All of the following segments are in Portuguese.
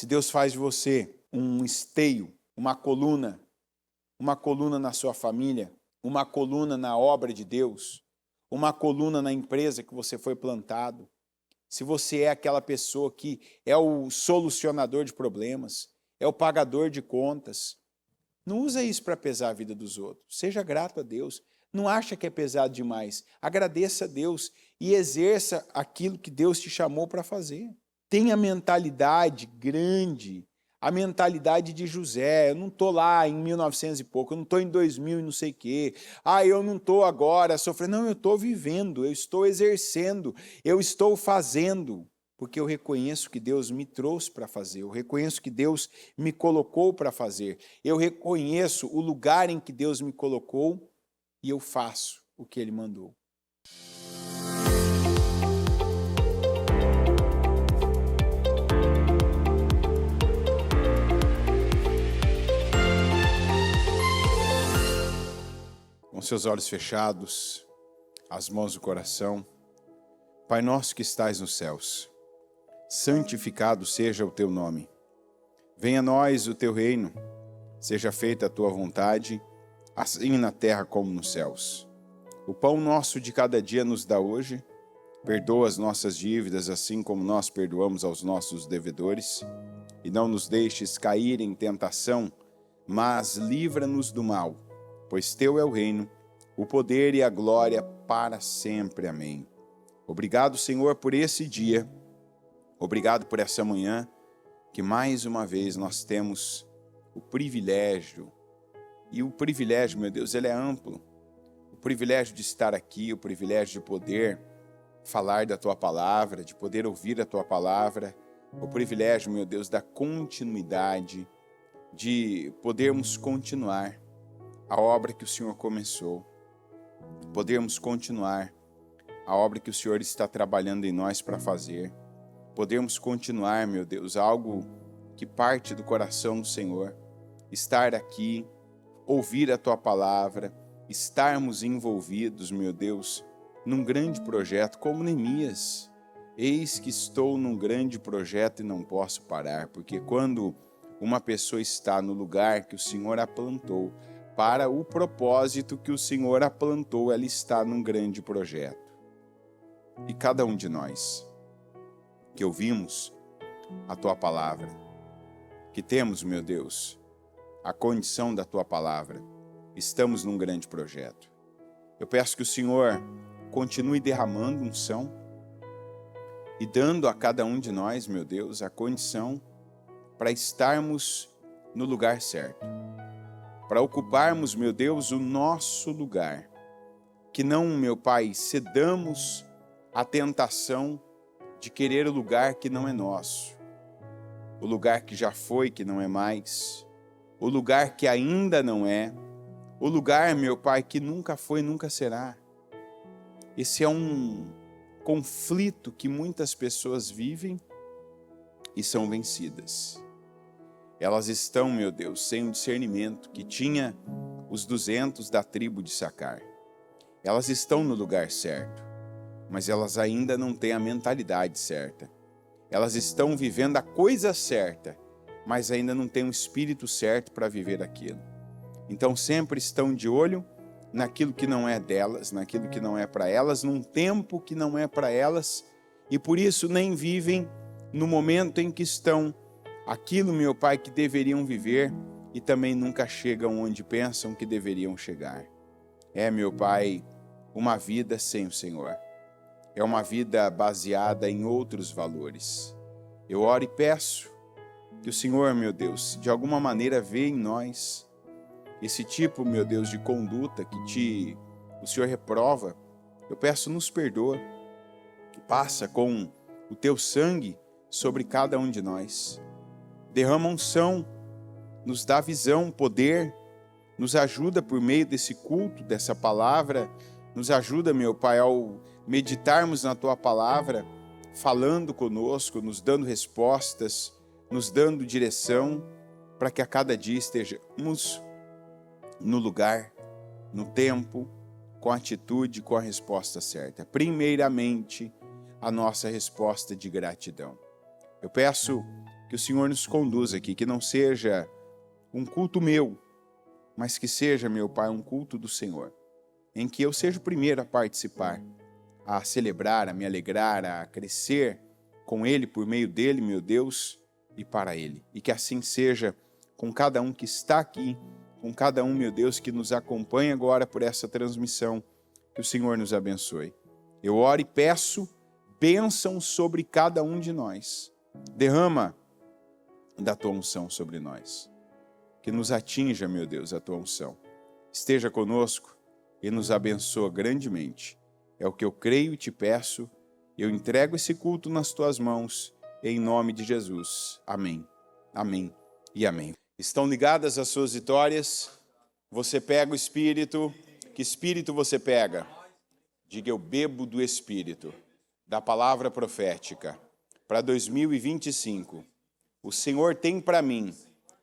Se Deus faz de você um esteio, uma coluna na sua família, uma coluna na obra de Deus, uma coluna na empresa que você foi plantado, se você é aquela pessoa que é o solucionador de problemas, é o pagador de contas, não usa isso para pesar a vida dos outros. Seja grato a Deus. Não acha que é pesado demais. Agradeça a Deus e exerça aquilo que Deus te chamou para fazer. Tenha mentalidade grande, a mentalidade de José. Eu não estou lá em 1900 e pouco, eu não estou em 2000 e não sei o quê. Eu não estou agora sofrendo. Não, eu estou vivendo, eu estou exercendo, eu estou fazendo. Porque eu reconheço que Deus me trouxe para fazer, eu reconheço que Deus me colocou para fazer, eu reconheço o lugar em que Deus me colocou e eu faço o que Ele mandou. Com seus olhos fechados, as mãos no coração, Pai nosso que estais nos céus, santificado seja o teu nome. Venha a nós o teu reino, seja feita a tua vontade, assim na terra como nos céus. O pão nosso de cada dia nos dá hoje, perdoa as nossas dívidas, assim como nós perdoamos aos nossos devedores, e não nos deixes cair em tentação, mas livra-nos do mal, pois teu é o reino, o poder e a glória para sempre. Amém. Obrigado, Senhor, por esse dia. Obrigado por essa manhã, que mais uma vez nós temos o privilégio, e o privilégio, meu Deus, ele é amplo, o privilégio de estar aqui, o privilégio de poder falar da Tua Palavra, de poder ouvir a Tua Palavra, o privilégio, meu Deus, da continuidade, de podermos continuar a obra que o Senhor começou, podermos continuar a obra que o Senhor está trabalhando em nós para fazer, podermos continuar, meu Deus, algo que parte do coração do Senhor, estar aqui, ouvir a Tua Palavra, estarmos envolvidos, meu Deus, num grande projeto como Neemias. Eis que estou num grande projeto e não posso parar, porque quando uma pessoa está no lugar que o Senhor a plantou, para o propósito que o Senhor a plantou, ela está num grande projeto. E cada um de nós que ouvimos a Tua Palavra, que temos, meu Deus, a condição da Tua Palavra, estamos num grande projeto. Eu peço que o Senhor continue derramando unção e dando a cada um de nós, meu Deus, a condição para estarmos no lugar certo, para ocuparmos, meu Deus, o nosso lugar, que não, meu Pai, cedamos à tentação de querer o lugar que não é nosso, o lugar que já foi, que não é mais, o lugar que ainda não é, o lugar, meu Pai, que nunca foi, nunca será. Esse é um conflito que muitas pessoas vivem e são vencidas. Elas estão, meu Deus, sem o discernimento que tinha os 200 da tribo de Issacar. Elas estão no lugar certo, mas elas ainda não têm a mentalidade certa. Elas estão vivendo a coisa certa, mas ainda não têm o espírito certo para viver aquilo. Então sempre estão de olho naquilo que não é delas, naquilo que não é para elas, num tempo que não é para elas, e por isso nem vivem no momento em que estão aquilo, meu Pai, que deveriam viver, e também nunca chegam onde pensam que deveriam chegar. É, meu Pai, uma vida sem o Senhor. É uma vida baseada em outros valores. Eu oro e peço que o Senhor, meu Deus, de alguma maneira vê em nós esse tipo, meu Deus, de conduta que o Senhor reprova. Eu peço, nos perdoa, passa com o Teu sangue sobre cada um de nós. Derrama unção, nos dá visão, poder, nos ajuda por meio desse culto, dessa palavra, nos ajuda, meu Pai, ao meditarmos na Tua Palavra, falando conosco, nos dando respostas, nos dando direção, para que a cada dia estejamos no lugar, no tempo, com a atitude, com a resposta certa. Primeiramente, a nossa resposta de gratidão. Eu peço que o Senhor nos conduza aqui, que não seja um culto meu, mas que seja, meu Pai, um culto do Senhor, em que eu seja o primeiro a participar, a celebrar, a me alegrar, a crescer com Ele, por meio dEle, meu Deus, e para Ele. E que assim seja com cada um que está aqui, com cada um, meu Deus, que nos acompanha agora por essa transmissão, que o Senhor nos abençoe. Eu oro e peço bênção sobre cada um de nós. Derrama da tua unção sobre nós. Que nos atinja, meu Deus, a tua unção. Esteja conosco e nos abençoa grandemente. É o que eu creio e te peço. Eu entrego esse culto nas tuas mãos, em nome de Jesus. Amém. Amém e amém. Estão ligadas as suas vitórias? Você pega o Espírito. Que Espírito você pega? Diga, eu bebo do Espírito, da palavra profética. Para 2025, o Senhor tem para mim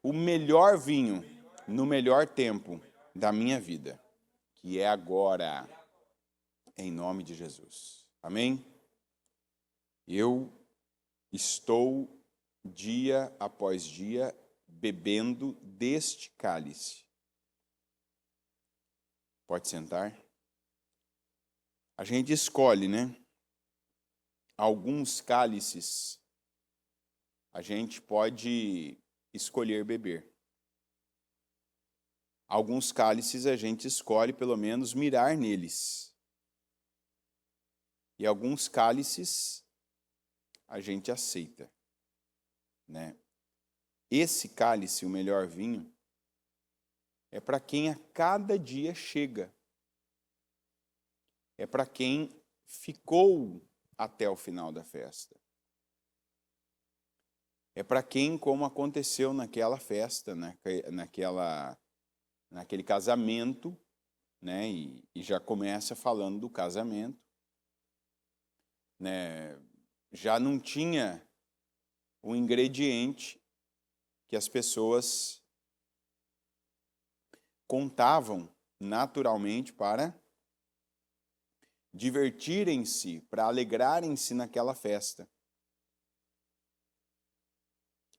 o melhor vinho no melhor tempo da minha vida, que é agora, em nome de Jesus. Amém? Eu estou, dia após dia, bebendo deste cálice. Pode sentar. A gente escolhe, né? Alguns cálices a gente pode escolher beber. Alguns cálices a gente escolhe, pelo menos, mirar neles. E alguns cálices a gente aceita, né? Esse cálice, o melhor vinho, é para quem a cada dia chega. É para quem ficou até o final da festa. É para quem, como aconteceu naquela festa, naquele casamento, né? E já começa falando do casamento, né? Já não tinha o ingrediente que as pessoas contavam naturalmente para divertirem-se, para alegrarem-se naquela festa.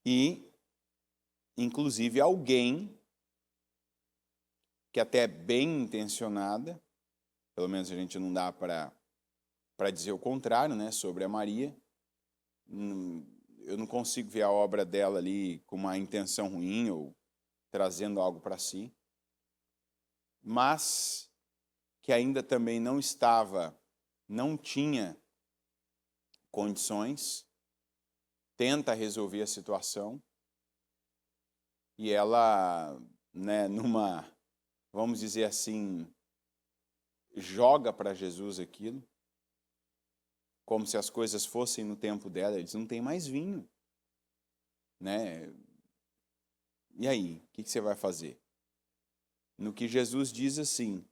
E, inclusive, alguém que até é bem intencionada, pelo menos a gente não dá para dizer o contrário, né, sobre a Maria. Eu não consigo ver a obra dela ali com uma intenção ruim ou trazendo algo para si. Mas que ainda também não tinha condições, tenta resolver a situação, e ela, né, vamos dizer assim, joga para Jesus aquilo, como se as coisas fossem no tempo dela. Eles não têm mais vinho, né? E aí, o que você vai fazer? No que Jesus diz assim,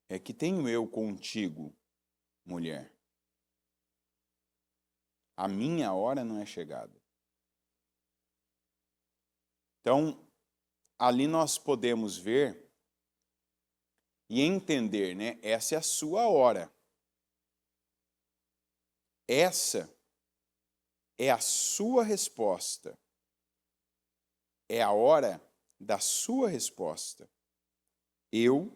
é que tenho eu contigo, mulher. A minha hora não é chegada. Então, ali nós podemos ver e entender, né? Essa é a sua hora. Essa é a sua resposta. É a hora da sua resposta. Eu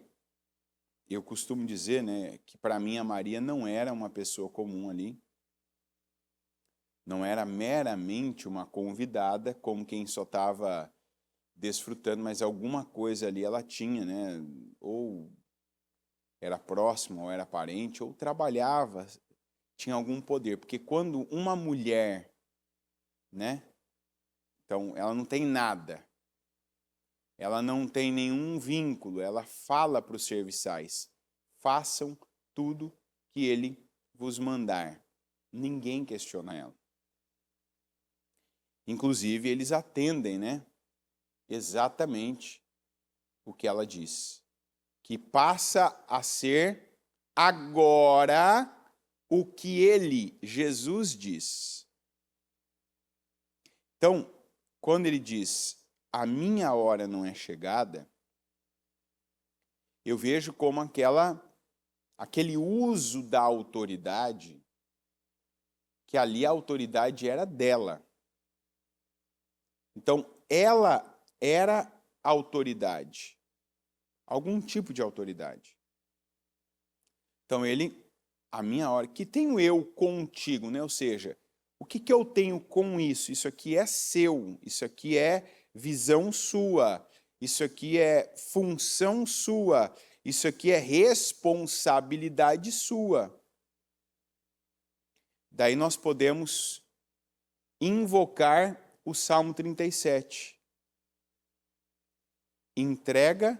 costumo dizer, né, que para mim a Maria não era uma pessoa comum ali. Não era meramente uma convidada, como quem só estava desfrutando, mas alguma coisa ali ela tinha, né? Ou era próxima, ou era parente, ou trabalhava, tinha algum poder. Porque quando uma mulher, né? Então, ela não tem nada. Ela não tem nenhum vínculo, ela fala para os serviçais, façam tudo que ele vos mandar. Ninguém questiona ela. Inclusive, eles atendem, né? Exatamente o que ela diz. Que passa a ser agora o que ele, Jesus, diz. Então, quando ele diz, a minha hora não é chegada, eu vejo como aquele uso da autoridade, que ali a autoridade era dela. Então, ela era autoridade, algum tipo de autoridade. Então, a minha hora, que tenho eu contigo, né? Ou seja, o que eu tenho com isso? Isso aqui é seu, isso aqui é visão sua, isso aqui é função sua, isso aqui é responsabilidade sua. Daí nós podemos invocar o Salmo 37. Entrega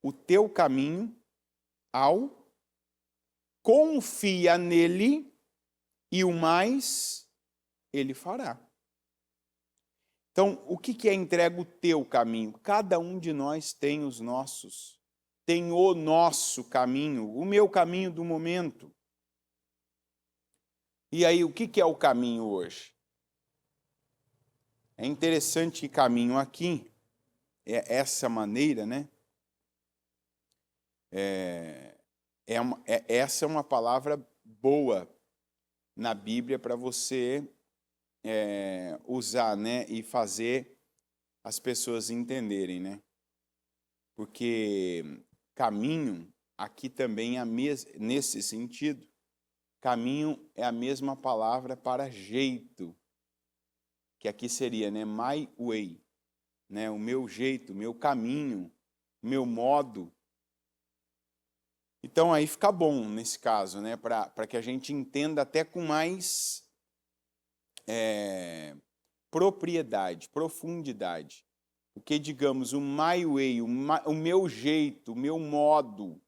o teu caminho ao, confia nele e o mais ele fará. Então, o que é entrega o teu caminho? Cada um de nós tem os nossos, tem o nosso caminho, o meu caminho do momento. E aí, o que é o caminho hoje? É interessante que caminho aqui, é essa maneira, né? Essa é uma palavra boa na Bíblia para você usar, né? E fazer as pessoas entenderem, né? Porque caminho, aqui também é nesse sentido, caminho é a mesma palavra para jeito, que aqui seria, né? My way, né? O meu jeito, o meu caminho, o meu modo. Então aí fica bom nesse caso, né? Para que a gente entenda até com mais propriedade, profundidade. Porque, digamos, o my way, o meu jeito, o meu modo.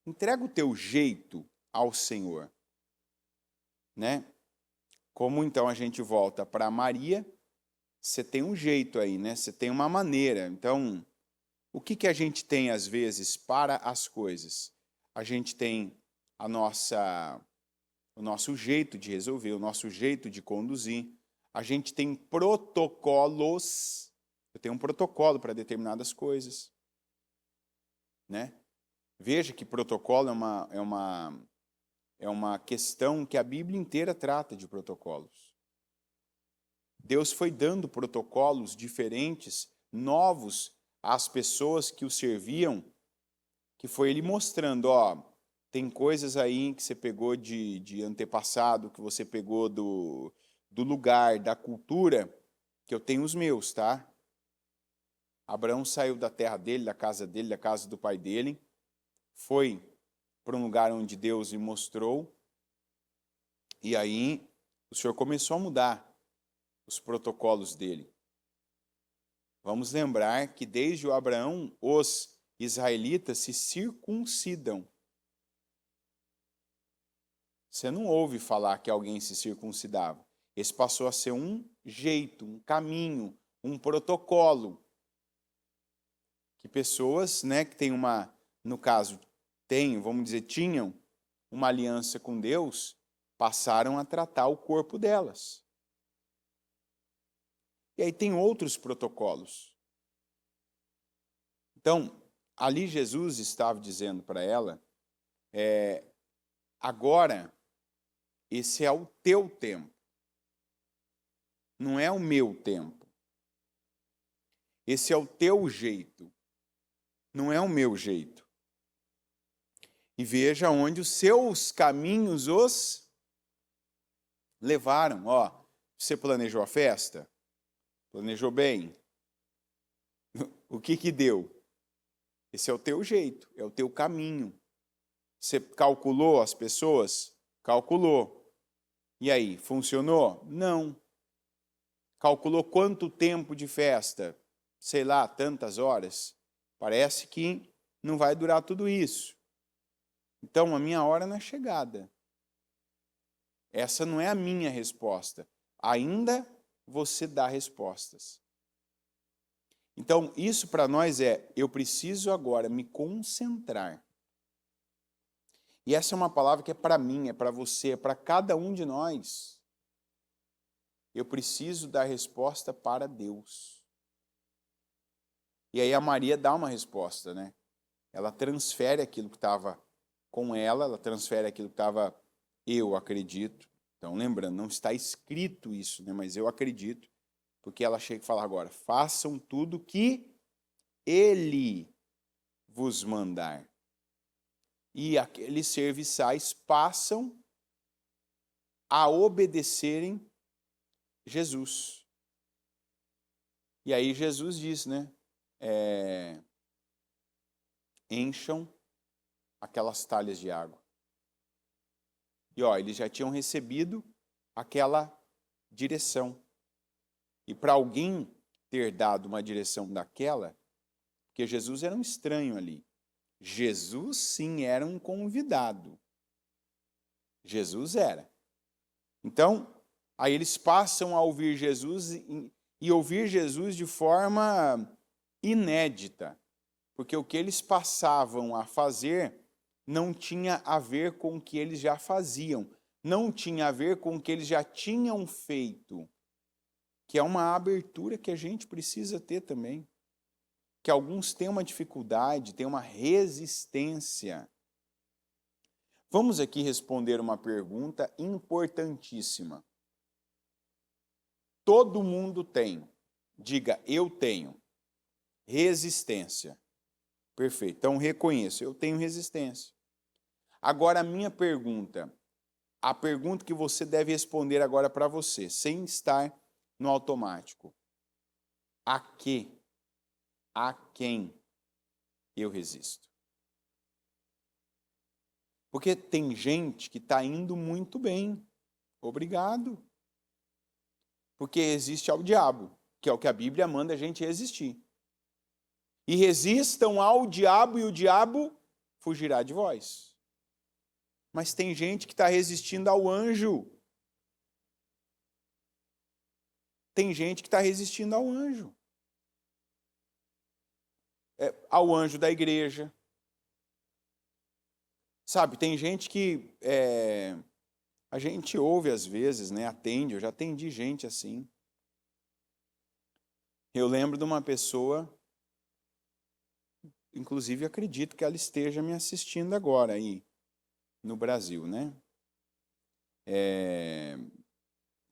Entrega o teu jeito ao Senhor, né? Como então a gente volta para Maria, você tem um jeito aí, né? Você tem uma maneira. Então, o que a gente tem às vezes para as coisas? A gente tem o nosso jeito de resolver, o nosso jeito de conduzir. A gente tem protocolos. Eu tenho um protocolo para determinadas coisas, né? Veja que protocolo é uma questão que a Bíblia inteira trata de protocolos. Deus foi dando protocolos diferentes, novos, às pessoas que o serviam, que foi Ele mostrando, ó, tem coisas aí que você pegou de antepassado, que você pegou do lugar, da cultura, que eu tenho os meus, tá? Abraão saiu da terra dele, da casa do pai dele, foi para um lugar onde Deus lhe mostrou, e aí o Senhor começou a mudar os protocolos dele. Vamos lembrar que desde o Abraão, os israelitas se circuncidam. Você não ouve falar que alguém se circuncidava. Esse passou a ser um jeito, um caminho, um protocolo. Que pessoas, né, que têm no caso, vamos dizer, tinham uma aliança com Deus, passaram a tratar o corpo delas. E aí tem outros protocolos. Então, ali Jesus estava dizendo para ela, agora, esse é o teu tempo. Não é o meu tempo. Esse é o teu jeito. Não é o meu jeito. E veja onde os seus caminhos os levaram. Ó, você planejou a festa? Planejou bem? O que deu? Esse é o teu jeito, é o teu caminho. Você calculou as pessoas? Calculou. E aí, funcionou? Não. Calculou quanto tempo de festa? Sei lá, tantas horas. Parece que não vai durar tudo isso. Então, a minha hora não é chegada. Essa não é a minha resposta. Ainda você dá respostas. Então, isso para nós eu preciso agora me concentrar. E essa é uma palavra que é para mim, é para você, é para cada um de nós. Eu preciso dar resposta para Deus. E aí a Maria dá uma resposta, né? Ela transfere aquilo que estava com ela transfere aquilo que estava, eu acredito. Então, lembrando, não está escrito isso, né? Mas eu acredito Porque ela chega e fala agora, façam tudo que ele vos mandar. E aqueles serviçais passam a obedecerem Jesus. E aí Jesus diz, né? Encham aquelas talhas de água. E eles já tinham recebido aquela direção. E para alguém ter dado uma direção daquela, porque Jesus era um estranho ali. Jesus, sim, era um convidado. Jesus era. Então, aí eles passam a ouvir Jesus e ouvir Jesus de forma inédita. Porque o que eles passavam a fazer não tinha a ver com o que eles já faziam. Não tinha a ver com o que eles já tinham feito. Que é uma abertura que a gente precisa ter também. Que alguns têm uma dificuldade, têm uma resistência. Vamos aqui responder uma pergunta importantíssima. Todo mundo tem, diga, eu tenho, resistência. Perfeito, então reconheço, eu tenho resistência. Agora a minha pergunta, a pergunta que você deve responder agora para você, sem estar no automático. A quem eu resisto? Porque tem gente que está indo muito bem. Obrigado. Porque resiste ao diabo, que é o que a Bíblia manda a gente resistir. E resistam ao diabo e o diabo fugirá de vós. Mas tem gente que está resistindo ao anjo. Tem gente que está resistindo ao anjo. Ao anjo da igreja. Sabe, tem gente que a gente ouve às vezes, né? Atende, eu já atendi gente assim. Eu lembro de uma pessoa, inclusive acredito que ela esteja me assistindo agora aí no Brasil, né?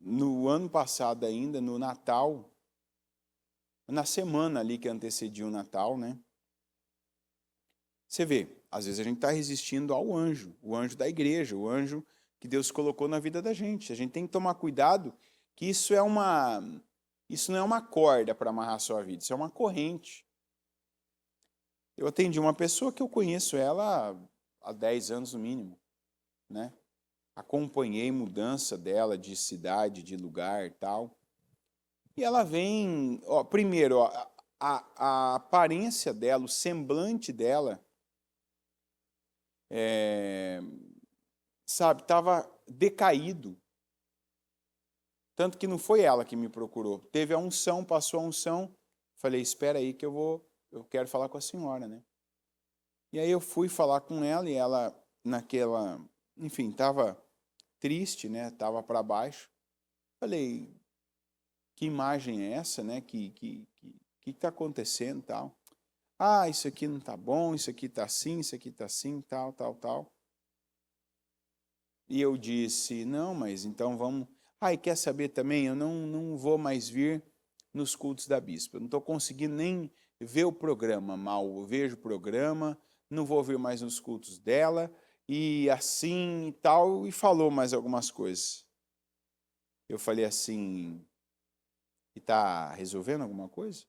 No ano passado ainda, no Natal, na semana ali que antecedia o Natal, né? Você vê, às vezes a gente está resistindo ao anjo, o anjo da igreja, o anjo que Deus colocou na vida da gente. A gente tem que tomar cuidado que isso não é uma corda para amarrar a sua vida, isso é uma corrente. Eu atendi uma pessoa que eu conheço ela há 10 anos no mínimo, né? Acompanhei mudança dela de cidade, de lugar e tal. E ela vem, primeiro, a aparência dela, o semblante dela, sabe, estava decaído. Tanto que não foi ela que me procurou. Teve a unção, passou a unção. Falei, espera aí que eu quero falar com a senhora, né? E aí eu fui falar com ela e ela, enfim, estava triste, né? Estava para baixo. Falei, que imagem é essa, né? Que está acontecendo, tal? Ah, isso aqui não está bom, isso aqui está assim, tal, tal, tal. E eu disse, não, mas então vamos... e quer saber também? Eu não vou mais vir nos cultos da bispa. Eu não estou conseguindo nem ver o programa mal. Eu vejo o programa, não vou vir mais nos cultos dela, e assim e tal, e falou mais algumas coisas. Eu falei assim, e está resolvendo alguma coisa?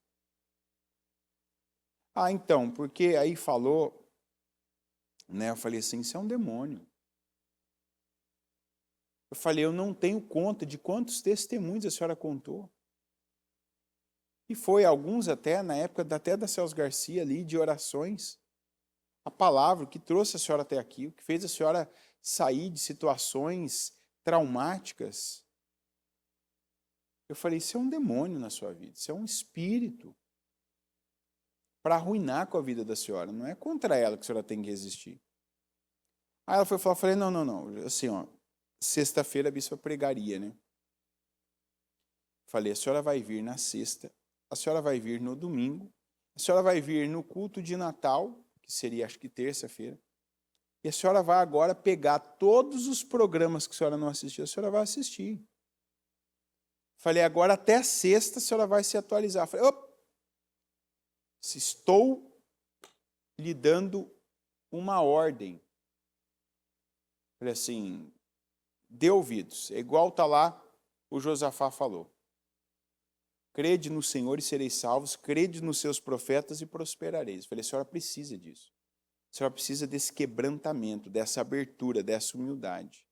Então, porque aí falou, né? Eu falei assim, isso é um demônio. Eu falei, eu não tenho conta de quantos testemunhos a senhora contou. E foi alguns até, na época até da Celso Garcia ali, de orações. A palavra que trouxe a senhora até aqui, o que fez a senhora sair de situações traumáticas. Eu falei, isso é um demônio na sua vida, isso é um espírito para arruinar com a vida da senhora. Não é contra ela que a senhora tem que resistir. Aí ela foi falar, eu falei, não. Assim, sexta-feira a bispa pregaria, né? Falei, a senhora vai vir na sexta, a senhora vai vir no domingo, a senhora vai vir no culto de Natal, que seria acho que terça-feira, e a senhora vai agora pegar todos os programas que a senhora não assistiu, a senhora vai assistir. Falei, agora até sexta a senhora vai se atualizar. Falei, opa, se estou lhe dando uma ordem. Falei assim, dê ouvidos. É igual está lá, o Josafá falou. Crede no Senhor e sereis salvos, crede nos seus profetas e prosperareis. Falei, a senhora precisa disso. A senhora precisa desse quebrantamento, dessa abertura, dessa humildade.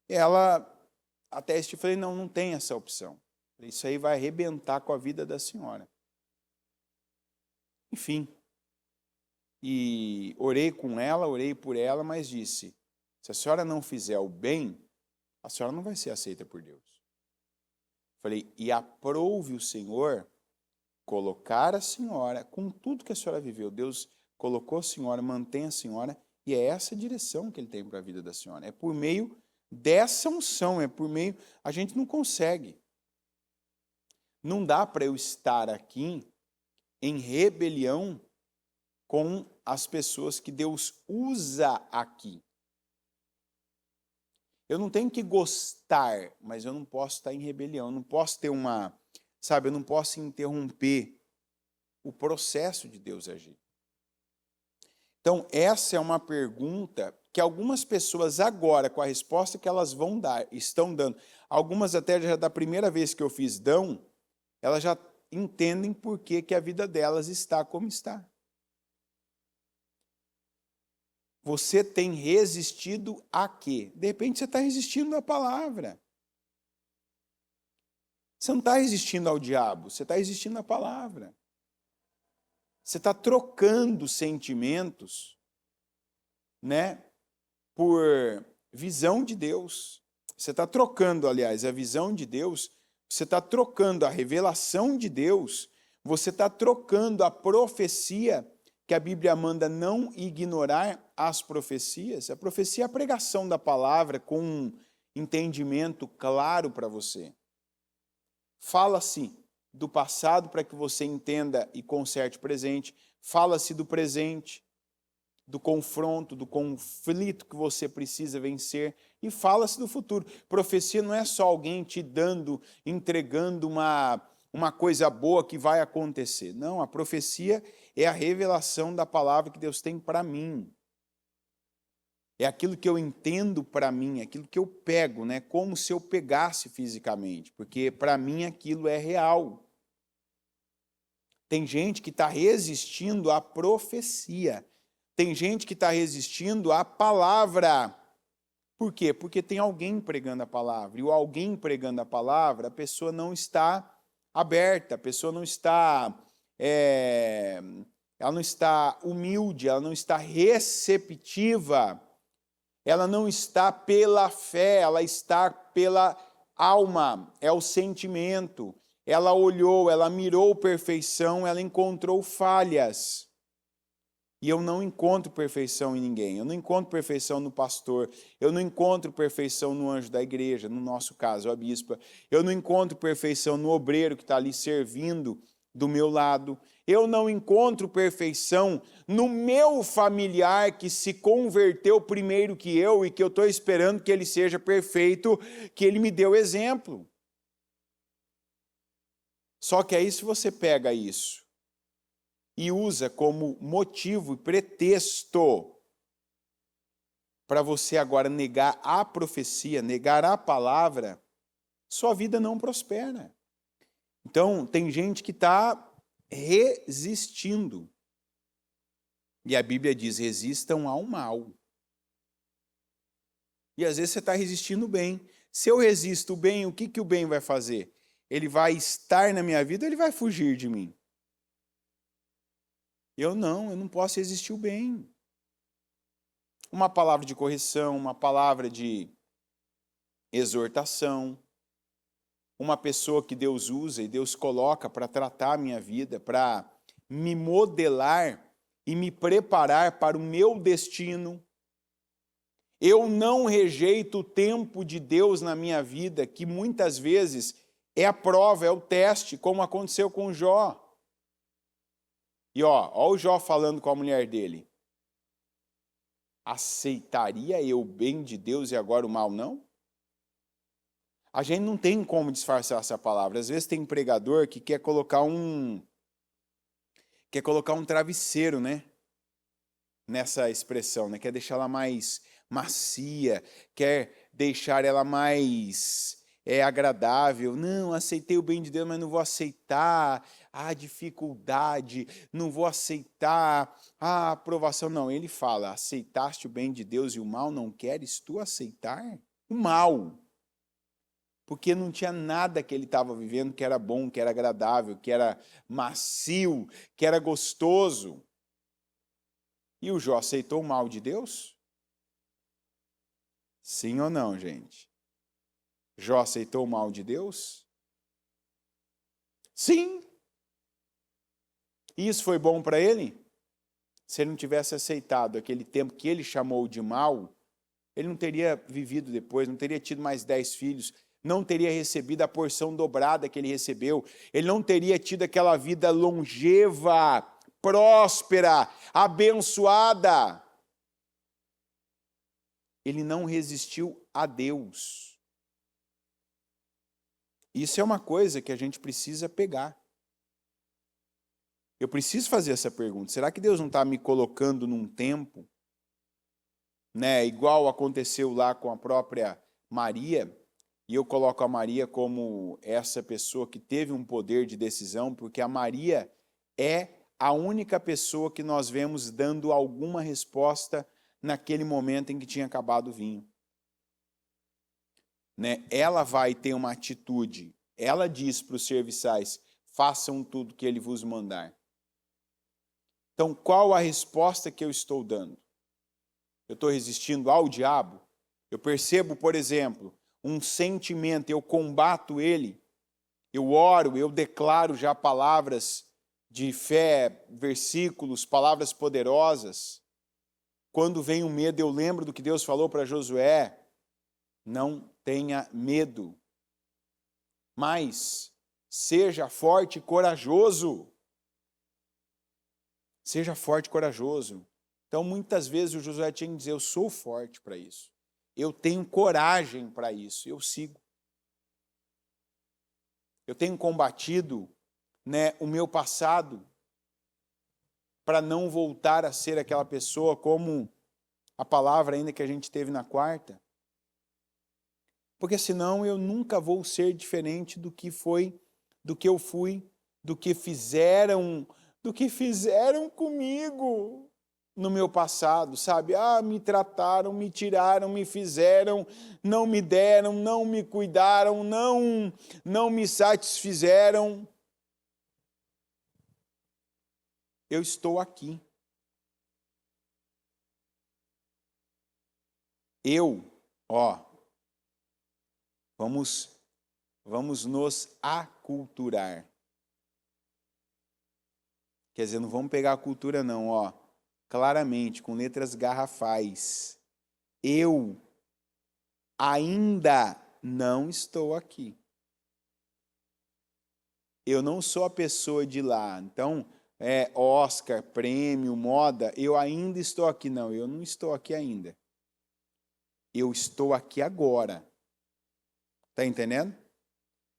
Ela, até este, falei, não tem essa opção. Falei, isso aí vai arrebentar com a vida da senhora. Enfim, e orei com ela, orei por ela, mas disse, se a senhora não fizer o bem, a senhora não vai ser aceita por Deus. Falei, e aprove o Senhor colocar a senhora, com tudo que a senhora viveu, Deus colocou a senhora, mantém a senhora, e é essa a direção que Ele tem para a vida da senhora. É por meio dessa unção, é por meio... A gente não consegue. Não dá para eu estar aqui em rebelião com as pessoas que Deus usa aqui. Eu não tenho que gostar, mas eu não posso estar em rebelião, eu não posso ter uma, sabe, eu não posso interromper o processo de Deus agir. Então, essa é uma pergunta que algumas pessoas agora, com a resposta que elas vão dar, estão dando, algumas até já da primeira vez que eu fiz dão, elas já entendem por que a vida delas está como está. Você tem resistido a quê? De repente você está resistindo à palavra. Você não está resistindo ao diabo, você está resistindo à palavra. Você está trocando sentimentos, né, por visão de Deus. Você está trocando, aliás, a visão de Deus, você está trocando a revelação de Deus, você está trocando a profecia, que a Bíblia manda não ignorar as profecias. A profecia é a pregação da palavra com um entendimento claro para você. Fala-se do passado para que você entenda e conserte o presente. Fala-se do presente, do confronto, do conflito que você precisa vencer. E fala-se do futuro. Profecia não é só alguém te dando, entregando uma coisa boa que vai acontecer. Não, a profecia é a revelação da palavra que Deus tem para mim. É aquilo que eu entendo para mim, aquilo que eu pego, né? Como se eu pegasse fisicamente, porque para mim aquilo é real. Tem gente que está resistindo à profecia. Tem gente que está resistindo à palavra. Por quê? Porque tem alguém pregando a palavra. E o alguém pregando a palavra, a pessoa não está aberta, a pessoa não está... ela não está humilde, ela não está receptiva, ela não está pela fé, ela está pela alma, é o sentimento. Ela olhou, ela mirou perfeição, ela encontrou falhas. E eu não encontro perfeição em ninguém, eu não encontro perfeição no pastor, eu não encontro perfeição no anjo da igreja, no nosso caso, a bispa, eu não encontro perfeição no obreiro que está ali servindo do meu lado, eu não encontro perfeição no meu familiar que se converteu primeiro que eu e que eu estou esperando que ele seja perfeito, que ele me deu exemplo. Só que aí se você pega isso e usa como motivo e pretexto para você agora negar a profecia, negar a palavra, sua vida não prospera. Então, tem gente que está resistindo. E a Bíblia diz, resistam ao mal. E às vezes você está resistindo o bem. Se eu resisto o bem, o que o bem vai fazer? Ele vai estar na minha vida ou ele vai fugir de mim? Eu não posso resistir o bem. Uma palavra de correção, uma palavra de exortação, uma pessoa que Deus usa e Deus coloca para tratar a minha vida, para me modelar e me preparar para o meu destino. Eu não rejeito o tempo de Deus na minha vida, que muitas vezes é a prova, é o teste, como aconteceu com Jó. E ó o Jó falando com a mulher dele. Aceitaria eu o bem de Deus e agora o mal não? A gente não tem como disfarçar essa palavra. Às vezes tem pregador que quer colocar um travesseiro, né? Nessa expressão, né? Quer deixar ela mais macia, quer deixar ela mais agradável. Não, aceitei o bem de Deus, mas não vou aceitar a dificuldade, não vou aceitar a aprovação. Não, ele fala, aceitaste o bem de Deus e o mal não queres tu aceitar? O mal. Porque não tinha nada que ele estava vivendo que era bom, que era agradável, que era macio, que era gostoso. E o Jó aceitou o mal de Deus? Sim ou não, gente? Jó aceitou o mal de Deus? Sim. E isso foi bom para ele? Se ele não tivesse aceitado aquele tempo que ele chamou de mal, ele não teria vivido depois, não teria tido mais 10 filhos, não teria recebido a porção dobrada que ele recebeu, ele não teria tido aquela vida longeva, próspera, abençoada. Ele não resistiu a Deus. Isso é uma coisa que a gente precisa pegar. Eu preciso fazer essa pergunta. Será que Deus não está me colocando num tempo, né, igual aconteceu lá com a própria Maria? E eu coloco a Maria como essa pessoa que teve um poder de decisão, porque a Maria é a única pessoa que nós vemos dando alguma resposta naquele momento em que tinha acabado o vinho. Né? Ela vai ter uma atitude, ela diz para os serviçais, façam tudo que ele vos mandar. Então, qual a resposta que eu estou dando? Eu estou resistindo ao diabo? Eu percebo, por exemplo, um sentimento, eu combato ele, eu oro, eu declaro já palavras de fé, versículos, palavras poderosas. Quando vem o medo, eu lembro do que Deus falou para Josué, não tenha medo, mas seja forte e corajoso. Seja forte e corajoso. Então, muitas vezes o Josué tinha que dizer, eu sou forte para isso. Eu tenho coragem para isso, eu sigo. Eu tenho combatido, né, o meu passado para não voltar a ser aquela pessoa como a palavra ainda que a gente teve na quarta. Porque senão eu nunca vou ser diferente do que foi, do que eu fui, do que fizeram comigo no meu passado, sabe? Ah, me trataram, me tiraram, me fizeram, não me deram, não me cuidaram, não me satisfizeram. Eu estou aqui. Vamos nos aculturar. Quer dizer, não vamos pegar a cultura não, claramente, com letras garrafais. Eu ainda não estou aqui. Eu não sou a pessoa de lá. Então, Oscar, prêmio, moda, eu ainda estou aqui. Não, eu não estou aqui ainda. Eu estou aqui agora. Tá entendendo?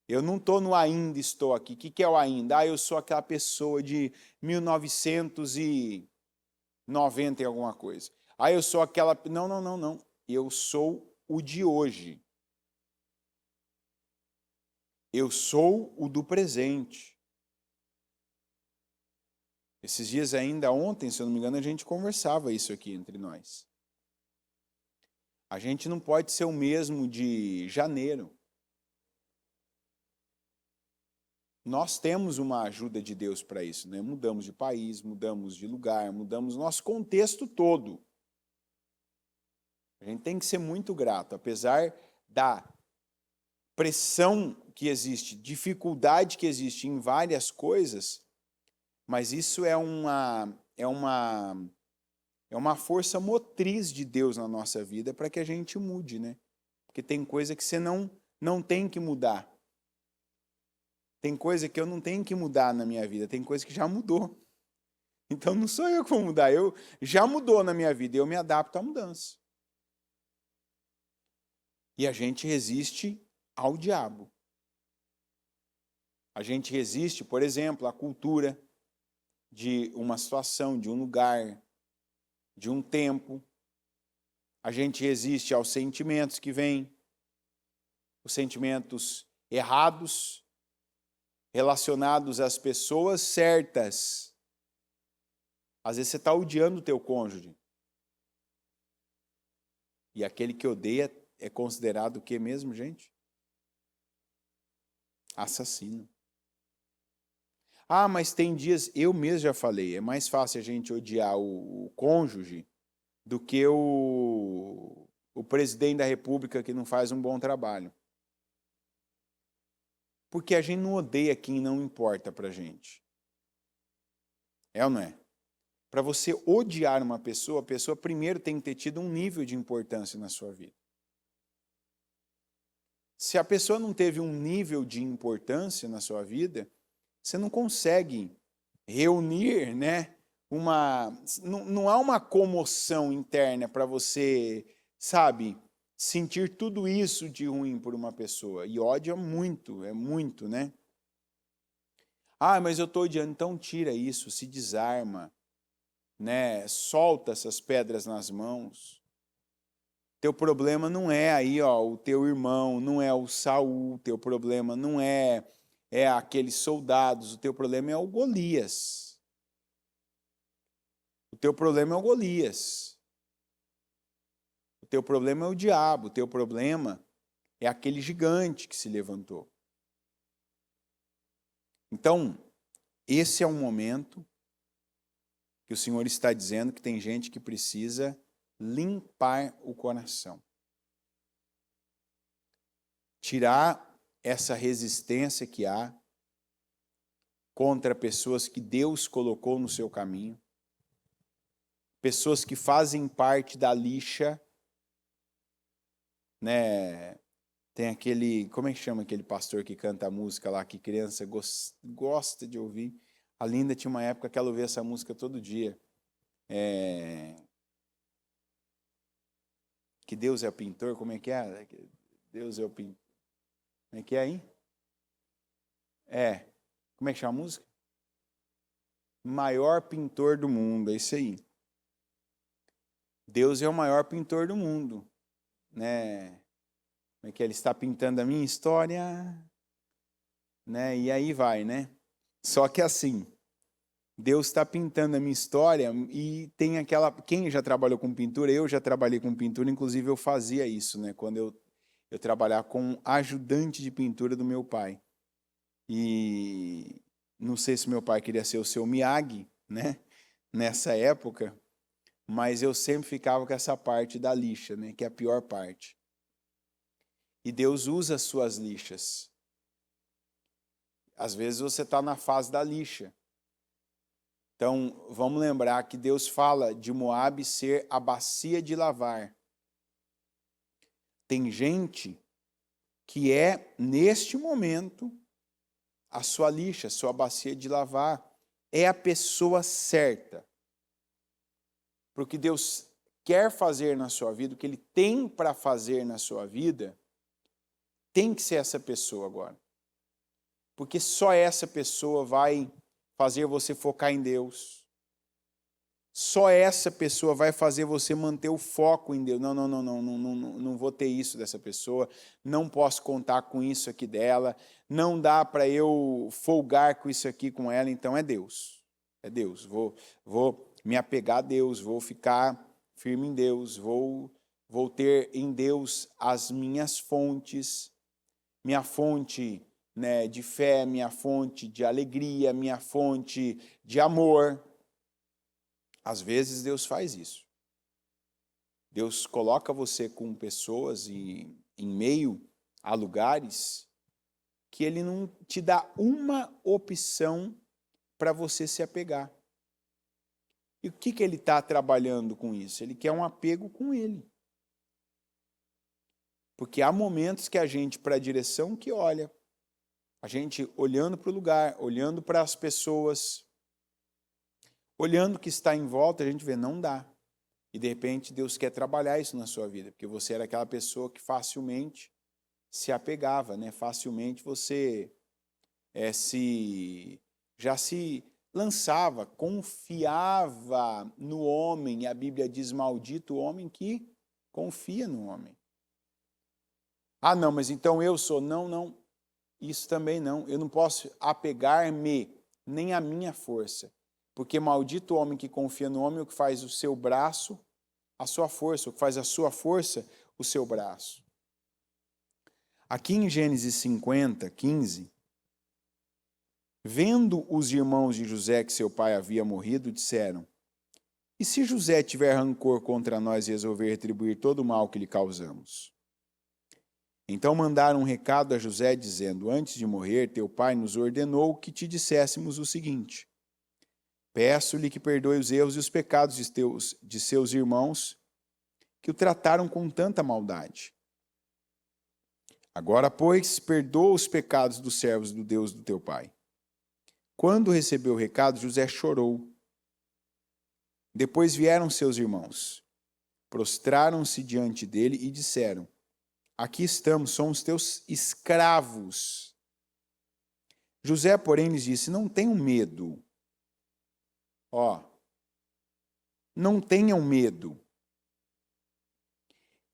Eu não estou no ainda estou aqui. O que é o ainda? Eu sou aquela pessoa de 1990 e alguma coisa. Eu sou aquela... Não. Eu sou o de hoje. Eu sou o do presente. Esses dias ainda, ontem, se eu não me engano, a gente conversava isso aqui entre nós. A gente não pode ser o mesmo de janeiro. Nós temos uma ajuda de Deus para isso, né? Mudamos de país, mudamos de lugar, mudamos nosso contexto todo. A gente tem que ser muito grato, apesar da pressão que existe, dificuldade que existe em várias coisas, mas isso é uma força motriz de Deus na nossa vida para que a gente mude, né? Porque tem coisa que você não tem que mudar. Tem coisa que eu não tenho que mudar na minha vida, tem coisa que já mudou. Então não sou eu que vou mudar, já mudou na minha vida, eu me adapto à mudança. E a gente resiste ao diabo. A gente resiste, por exemplo, à cultura de uma situação, de um lugar, de um tempo. A gente resiste aos sentimentos que vêm, os sentimentos errados, relacionados às pessoas certas. Às vezes você está odiando o teu cônjuge. E aquele que odeia é considerado o que mesmo, gente? Assassino. Ah, mas tem dias, eu mesmo já falei, é mais fácil a gente odiar o cônjuge do que o presidente da República que não faz um bom trabalho. Porque a gente não odeia quem não importa pra gente. É ou não é? Para você odiar uma pessoa, a pessoa primeiro tem que ter tido um nível de importância na sua vida. Se a pessoa não teve um nível de importância na sua vida, você não consegue reunir, né? Não há uma comoção interna para você, sabe, sentir tudo isso de ruim por uma pessoa. E ódio é muito, né? Ah, mas eu estou odiando. Então tira isso, se desarma, né? Solta essas pedras nas mãos. Teu problema não é aí, ó, o teu irmão, não é o Saul, teu problema não é aqueles soldados, o teu problema é o Golias. O teu problema é o Golias. O teu problema é o diabo, o teu problema é aquele gigante que se levantou. Então, esse é um momento que o Senhor está dizendo que tem gente que precisa limpar o coração. Tirar essa resistência que há contra pessoas que Deus colocou no seu caminho, pessoas que fazem parte da lixa, né? Tem aquele, como é que chama aquele pastor que canta a música lá, que criança gosta de ouvir? A Linda tinha uma época que ela ouvia essa música todo dia. Que Deus é o pintor, como é que é? Deus é o pintor. Como é que é aí? Como é que chama a música? Maior pintor do mundo, é isso aí. Deus é o maior pintor do mundo, né? Como é que é? Ele está pintando a minha história, né? E aí vai, né? Só que assim, Deus está pintando a minha história e tem aquela... Quem já trabalhou com pintura? Eu já trabalhei com pintura, inclusive eu fazia isso, né? Quando eu trabalhava com ajudante de pintura do meu pai. E não sei se meu pai queria ser o seu Miyagi, né? Nessa época, mas eu sempre ficava com essa parte da lixa, né? Que é a pior parte. E Deus usa as suas lixas. Às vezes você está na fase da lixa. Então, vamos lembrar que Deus fala de Moabe ser a bacia de lavar. Tem gente que é, neste momento, a sua lixa, a sua bacia de lavar. É a pessoa certa. Para o que Deus quer fazer na sua vida, o que Ele tem para fazer na sua vida, tem que ser essa pessoa agora. Porque só essa pessoa vai fazer você focar em Deus. Só essa pessoa vai fazer você manter o foco em Deus. Não vou ter isso dessa pessoa, não posso contar com isso aqui dela, não dá para eu folgar com isso aqui com ela, então é Deus. É Deus. Vou me apegar a Deus, vou ficar firme em Deus, vou ter em Deus as minhas fontes, minha fonte, né, de fé, minha fonte de alegria, minha fonte de amor. Às vezes Deus faz isso. Deus coloca você com pessoas em meio a lugares que Ele não te dá uma opção para você se apegar. E o que Ele está trabalhando com isso? Ele quer um apego com Ele. Porque há momentos que a gente, para a direção que olha, a gente olhando para o lugar, olhando para as pessoas, olhando o que está em volta, a gente vê, não dá. E de repente Deus quer trabalhar isso na sua vida, porque você era aquela pessoa que facilmente se apegava, né? Facilmente você já se lançava, confiava no homem. E a Bíblia diz: maldito o homem que confia no homem. Ah, não, mas então eu sou. Não, não. Isso também não. Eu não posso apegar-me nem à minha força. Porque maldito o homem que confia no homem, o que faz o seu braço a sua força, o que faz a sua força o seu braço. Aqui em Gênesis 50, 15, vendo os irmãos de José que seu pai havia morrido, disseram: e se José tiver rancor contra nós e resolver retribuir todo o mal que lhe causamos? Então mandaram um recado a José, dizendo: antes de morrer, teu pai nos ordenou que te disséssemos o seguinte: peço-lhe que perdoe os erros e os pecados de seus irmãos que o trataram com tanta maldade. Agora, pois, perdoa os pecados dos servos do Deus do teu pai. Quando recebeu o recado, José chorou. Depois vieram seus irmãos, prostraram-se diante dele e disseram: aqui estamos, somos teus escravos. José, porém, lhes disse: não tenham medo. Não tenham medo.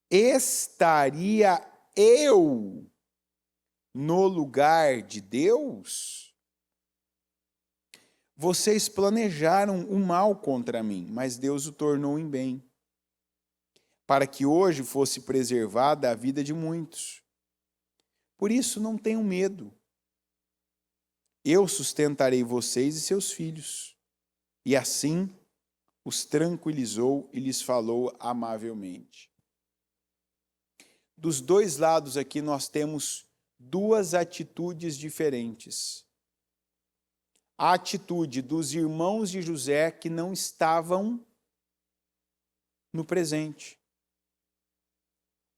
Estaria eu no lugar de Deus? Vocês planejaram o mal contra mim, mas Deus o tornou em bem, para que hoje fosse preservada a vida de muitos. Por isso não tenham medo. Eu sustentarei vocês e seus filhos. E assim os tranquilizou e lhes falou amavelmente. Dos dois lados aqui nós temos duas atitudes diferentes. A atitude dos irmãos de José que não estavam no presente.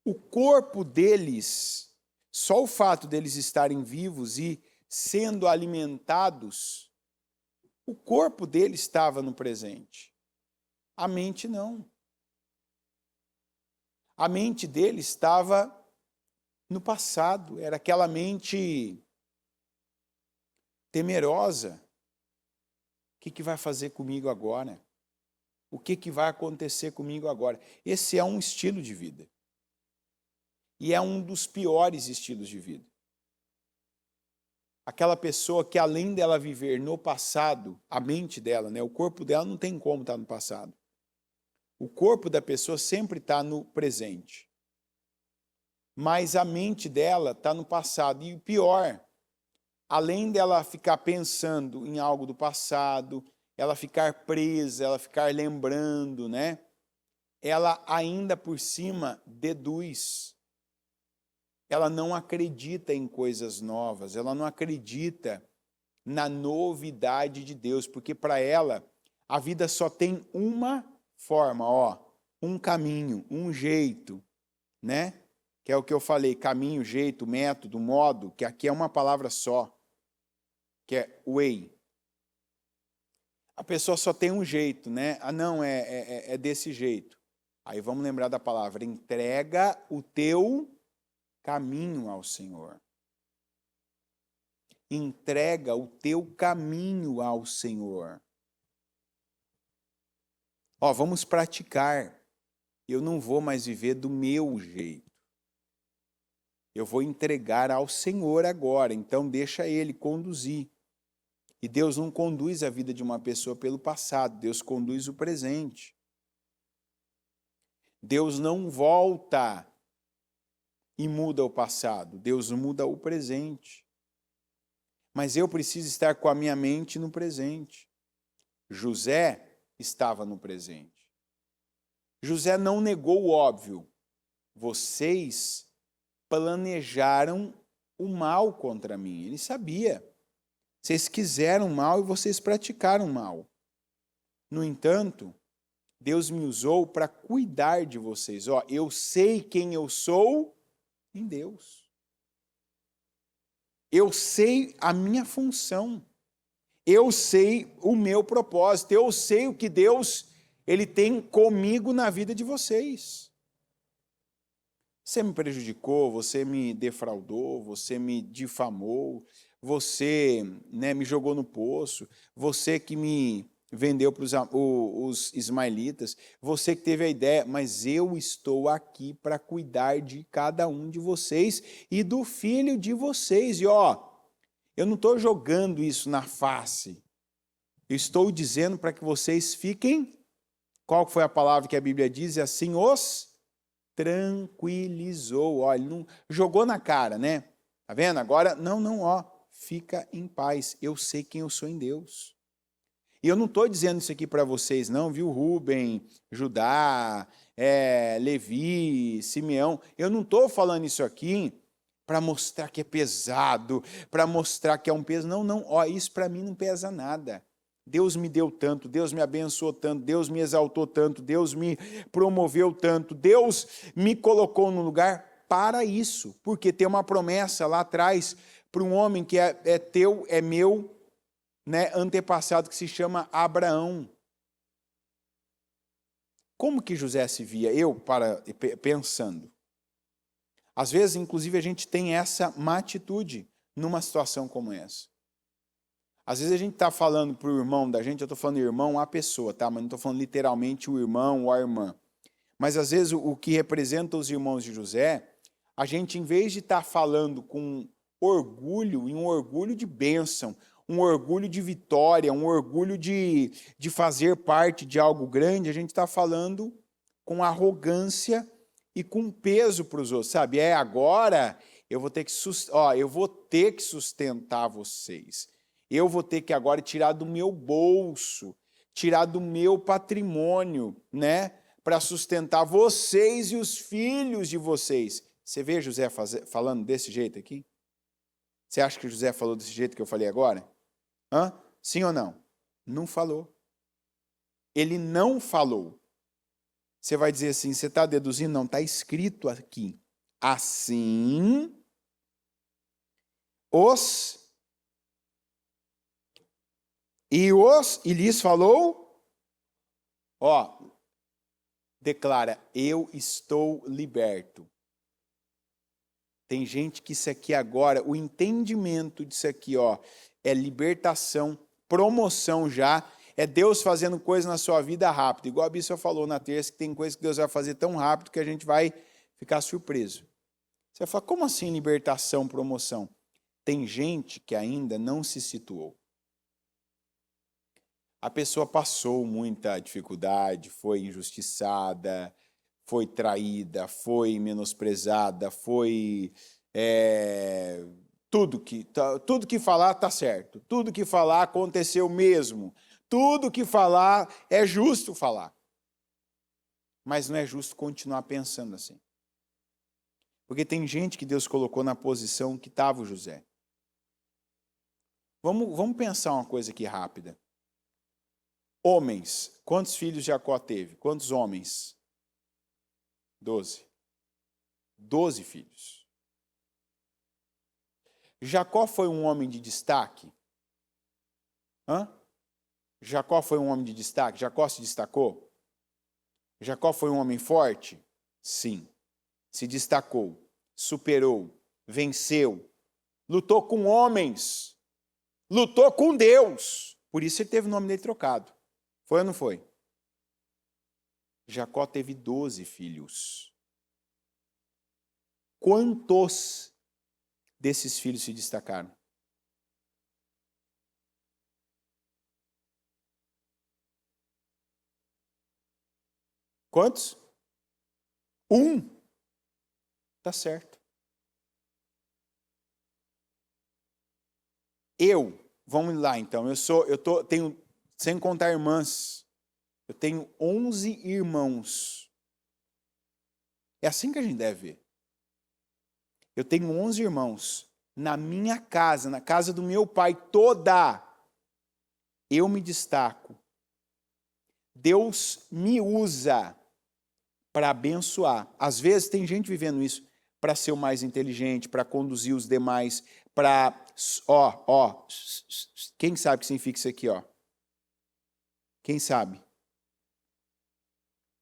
O corpo deles, só o fato deles estarem vivos e sendo alimentados, o corpo deles estava no presente. A mente não. A mente dele estava no passado, era aquela mente temerosa. O que vai fazer comigo agora? O que vai acontecer comigo agora? Esse é um estilo de vida. E é um dos piores estilos de vida. Aquela pessoa que, além dela viver no passado, a mente dela, o corpo dela não tem como estar no passado. O corpo da pessoa sempre está no presente. Mas a mente dela está no passado. E o pior, além dela ficar pensando em algo do passado, ela ficar presa, ela ficar lembrando, ela ainda por cima deduz. Ela não acredita em coisas novas, ela não acredita na novidade de Deus, porque para ela a vida só tem uma forma, um caminho, um jeito, Que é o que eu falei, caminho, jeito, método, modo, que aqui é uma palavra só, que é way. A pessoa só tem um jeito, Ah, não, é desse jeito. Aí vamos lembrar da palavra: entrega o teu caminho ao Senhor. Entrega o teu caminho ao Senhor. Vamos praticar. Eu não vou mais viver do meu jeito. Eu vou entregar ao Senhor agora, então deixa Ele conduzir. E Deus não conduz a vida de uma pessoa pelo passado, Deus conduz o presente. Deus não volta e muda o passado, Deus muda o presente. Mas eu preciso estar com a minha mente no presente. José estava no presente. José não negou o óbvio. Vocês planejaram o mal contra mim. Ele sabia. Vocês quiseram mal e vocês praticaram mal. No entanto, Deus me usou para cuidar de vocês. Eu sei quem eu sou em Deus. Eu sei a minha função. Eu sei o meu propósito. Eu sei o que Deus ele tem comigo na vida de vocês. Você me prejudicou, você me defraudou, você me difamou, você, né, me jogou no poço, você que me vendeu para os ismaelitas, você que teve a ideia, mas eu estou aqui para cuidar de cada um de vocês e do filho de vocês. E eu não estou jogando isso na face, eu estou dizendo para que vocês fiquem, qual foi a palavra que a Bíblia diz? É assim, os tranquilizou. Ó, ele não jogou na cara, né? Tá vendo? Agora, não, fica em paz. Eu sei quem eu sou em Deus. E eu não estou dizendo isso aqui para vocês, não, viu? Rubem, Judá, Levi, Simeão. Eu não estou falando isso aqui para mostrar que é pesado, para mostrar que é um peso. Não, isso para mim não pesa nada. Deus me deu tanto, Deus me abençoou tanto, Deus me exaltou tanto, Deus me promoveu tanto, Deus me colocou no lugar para isso, porque tem uma promessa lá atrás para um homem que é teu, é meu, né, antepassado, que se chama Abraão. Como que José se via? Pensando. Às vezes, inclusive, a gente tem essa má atitude numa situação como essa. Às vezes a gente está falando para o irmão da gente, eu estou falando irmão a pessoa, tá? Mas não estou falando literalmente o irmão ou a irmã. Mas às vezes o que representa os irmãos de José, a gente, em vez de estar falando com orgulho, e um orgulho de bênção, um orgulho de vitória, um orgulho de fazer parte de algo grande, a gente está falando com arrogância e com peso para os outros, sabe? Agora eu vou ter que sustentar vocês. Eu vou ter que agora tirar do meu bolso, tirar do meu patrimônio, né? Para sustentar vocês e os filhos de vocês. Você vê José falando desse jeito aqui? Você acha que José falou desse jeito que eu falei agora? Sim ou não? Não falou. Ele não falou. Você vai dizer assim, você está deduzindo? Não, está escrito aqui. Assim, e lhes falou, declara, eu estou liberto. Tem gente que isso aqui agora, o entendimento disso aqui, é libertação, promoção já, é Deus fazendo coisa na sua vida rápido. Igual a Bíblia falou na terça, que tem coisa que Deus vai fazer tão rápido que a gente vai ficar surpreso. Você vai falar, como assim libertação, promoção? Tem gente que ainda não se situou. A pessoa passou muita dificuldade, foi injustiçada, foi traída, foi menosprezada, foi... tudo que falar está certo, tudo que falar aconteceu mesmo, tudo que falar é justo falar. Mas não é justo continuar pensando assim. Porque tem gente que Deus colocou na posição que estava o José. Vamos pensar uma coisa aqui rápida. Homens, quantos filhos Jacó teve? Quantos homens? 12. 12 filhos. Jacó foi um homem de destaque? Jacó foi um homem de destaque? Jacó se destacou? Jacó foi um homem forte? Sim. Se destacou, superou, venceu, lutou com homens, lutou com Deus. Por isso ele teve o nome dele trocado. Foi ou não foi? Jacó teve 12 filhos. Quantos desses filhos se destacaram? Quantos? 1. Tá certo. Vamos lá então, tenho, sem contar irmãs, eu tenho 11 irmãos. É assim que a gente deve ver. Eu tenho 11 irmãos. Na minha casa, na casa do meu pai toda, eu me destaco. Deus me usa para abençoar. Às vezes tem gente vivendo isso para ser o mais inteligente, para conduzir os demais, para... Quem sabe o que significa isso aqui, Quem sabe?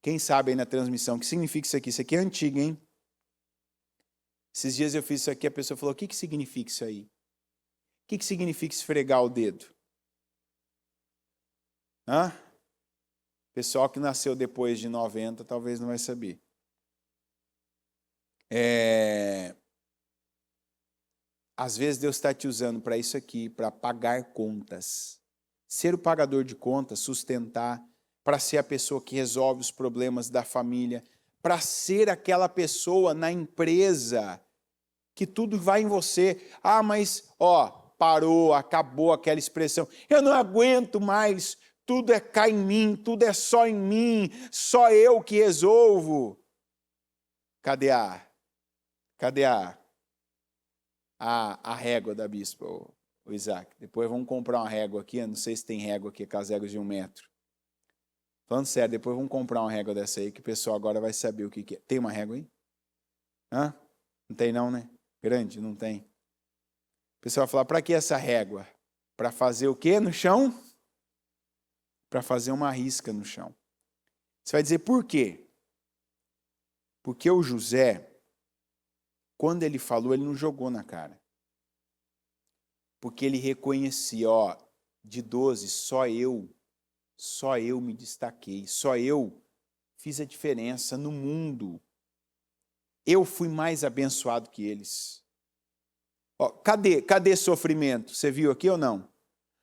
Quem sabe aí na transmissão o que significa isso aqui? Isso aqui é antigo, hein? Esses dias eu fiz isso aqui, a pessoa falou, o que significa isso aí? O que significa esfregar o dedo? Hã? Pessoal que nasceu depois de 90 talvez não vai saber. Às vezes Deus está te usando para isso aqui, para pagar contas. Ser o pagador de contas, sustentar, para ser a pessoa que resolve os problemas da família, para ser aquela pessoa na empresa que tudo vai em você. Ah, mas, parou, acabou aquela expressão. Eu não aguento mais, tudo cai em mim, tudo é só em mim, só eu que resolvo. Cadê a régua da bispa, o Isaac? Depois vamos comprar uma régua aqui, eu não sei se tem régua aqui, aquelas réguas de 1 metro. Falando sério, depois vamos comprar uma régua dessa aí, que o pessoal agora vai saber o que é. Tem uma régua aí? Hã? Não tem não, né? Grande, não tem. O pessoal vai falar, para que essa régua? Para fazer o quê no chão? Para fazer uma risca no chão. Você vai dizer, por quê? Porque o José, quando ele falou, ele não jogou na cara. Porque ele reconhecia, de 12, só eu me destaquei, só eu fiz a diferença no mundo. Eu fui mais abençoado que eles. Cadê sofrimento? Você viu aqui ou não?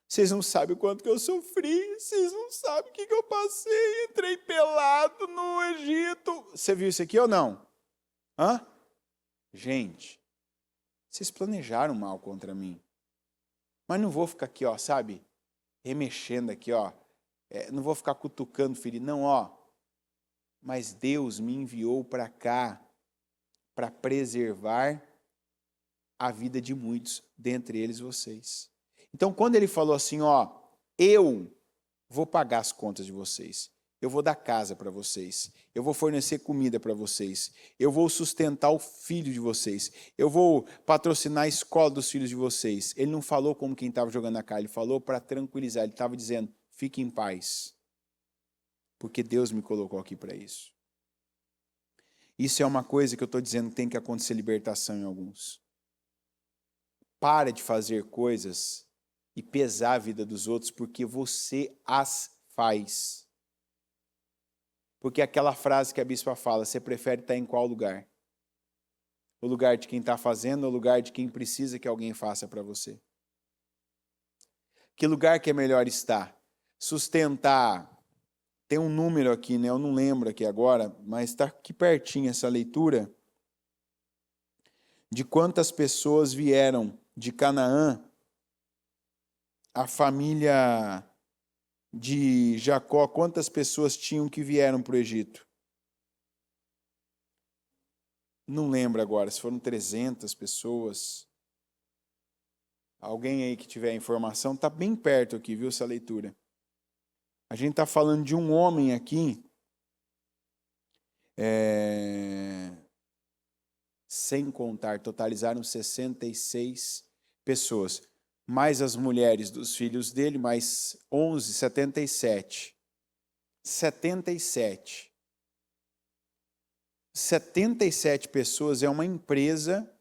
Vocês não sabem o quanto que eu sofri, vocês não sabem o que eu passei, entrei pelado no Egito. Você viu isso aqui ou não? Hã? Gente, vocês planejaram mal contra mim. Mas não vou ficar aqui, sabe, remexendo aqui, não vou ficar cutucando ferido, não, mas Deus me enviou para cá para preservar a vida de muitos, dentre eles vocês. Então, quando ele falou assim, eu vou pagar as contas de vocês, eu vou dar casa para vocês, eu vou fornecer comida para vocês, eu vou sustentar o filho de vocês, eu vou patrocinar a escola dos filhos de vocês. Ele não falou como quem estava jogando a cara, ele falou para tranquilizar, ele estava dizendo, fique em paz, porque Deus me colocou aqui para isso. Isso é uma coisa que eu estou dizendo que tem que acontecer libertação em alguns. Para de fazer coisas e pesar a vida dos outros porque você as faz. Porque aquela frase que a bispa fala, você prefere estar em qual lugar? O lugar de quem está fazendo ou o lugar de quem precisa que alguém faça para você? Que lugar que é melhor estar? Sustentar. Tem um número aqui, né? Eu não lembro aqui agora, mas está aqui pertinho essa leitura de quantas pessoas vieram de Canaã, a família de Jacó, quantas pessoas tinham que vieram para o Egito? Não lembro agora, se foram 300 pessoas. Alguém aí que tiver informação, está bem perto aqui, viu, essa leitura. A gente está falando de um homem aqui, sem contar, totalizaram 66 pessoas. Mais as mulheres dos filhos dele, mais 11, 77. 77. 77 pessoas é uma empresa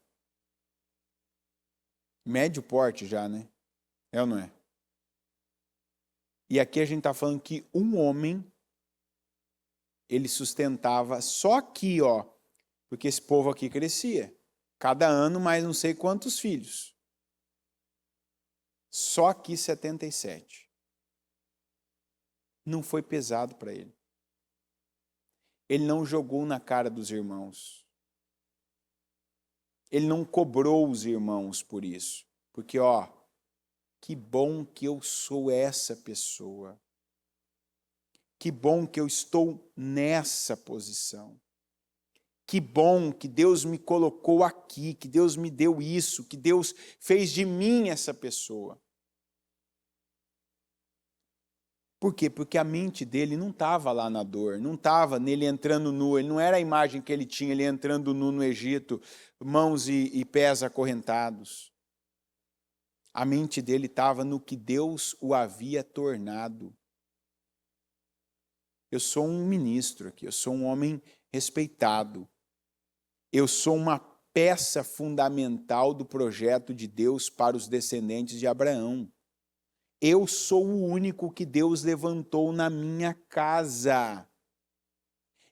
médio porte já, né? É ou não é? E aqui a gente está falando que um homem, ele sustentava só aqui, porque esse povo aqui crescia. Cada ano mais não sei quantos filhos. Só aqui 77. Não foi pesado para ele. Ele não jogou na cara dos irmãos. Ele não cobrou os irmãos por isso. Porque, que bom que eu sou essa pessoa. Que bom que eu estou nessa posição. Que bom que Deus me colocou aqui, que Deus me deu isso, que Deus fez de mim essa pessoa. Por quê? Porque a mente dele não estava lá na dor, não estava nele entrando nu, ele não era a imagem que ele tinha, ele entrando nu no Egito, mãos e pés acorrentados. A mente dele estava no que Deus o havia tornado. Eu sou um ministro aqui, eu sou um homem respeitado. Eu sou uma peça fundamental do projeto de Deus para os descendentes de Abraão. Eu sou o único que Deus levantou na minha casa.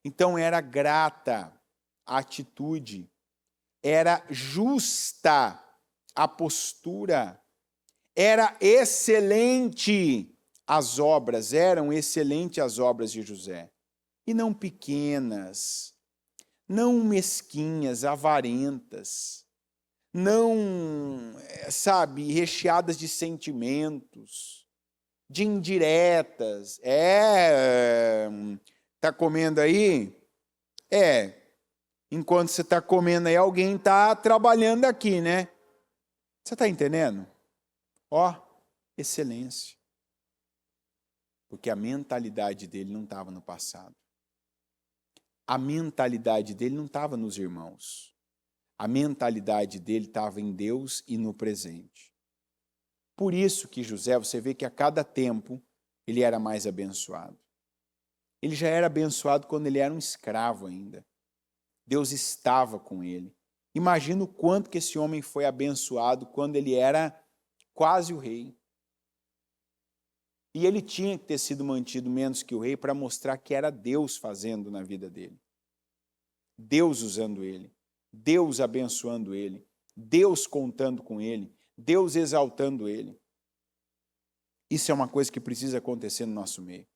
Então era grata a atitude, era justa a postura, era excelente as obras, eram excelentes as obras de José. E não pequenas, não mesquinhas, avarentas, não, recheadas de sentimentos, de indiretas. Tá comendo aí? Enquanto você tá comendo aí, alguém tá trabalhando aqui, né? Você tá entendendo? Excelência. Porque a mentalidade dele não estava no passado. A mentalidade dele não estava nos irmãos. A mentalidade dele estava em Deus e no presente. Por isso que José, você vê que a cada tempo ele era mais abençoado. Ele já era abençoado quando ele era um escravo ainda. Deus estava com ele. Imagina o quanto que esse homem foi abençoado quando ele era quase o rei. E ele tinha que ter sido mantido menos que o rei para mostrar que era Deus fazendo na vida dele. Deus usando ele. Deus abençoando ele. Deus contando com ele. Deus exaltando ele. Isso é uma coisa que precisa acontecer no nosso meio.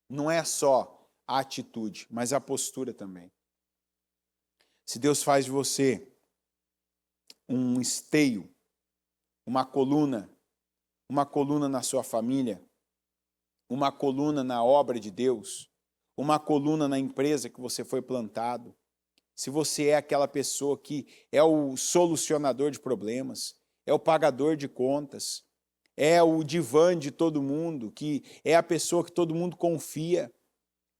Não é só a atitude, mas a postura também. Se Deus faz de você um esteio, uma coluna na sua família, uma coluna na obra de Deus, uma coluna na empresa que você foi plantado, se você é aquela pessoa que é o solucionador de problemas, é o pagador de contas, é o divã de todo mundo, que é a pessoa que todo mundo confia,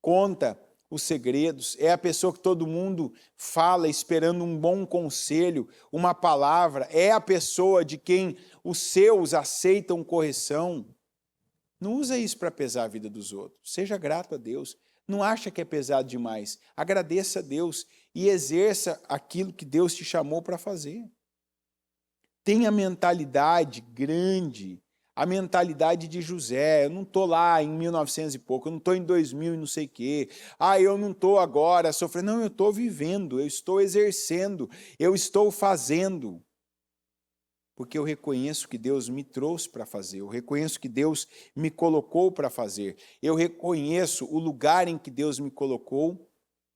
conta os segredos, é a pessoa que todo mundo fala esperando um bom conselho, uma palavra, é a pessoa de quem os seus aceitam correção. Não usa isso para pesar a vida dos outros. Seja grato a Deus. Não acha que é pesado demais. Agradeça a Deus e exerça aquilo que Deus te chamou para fazer. Tenha mentalidade grande, a mentalidade de José. Eu não estou lá em 1900 e pouco, eu não estou em 2000 e não sei o quê. Eu não estou agora sofrendo. Não, eu estou vivendo, eu estou exercendo, eu estou fazendo. Porque eu reconheço que Deus me trouxe para fazer, eu reconheço que Deus me colocou para fazer, eu reconheço o lugar em que Deus me colocou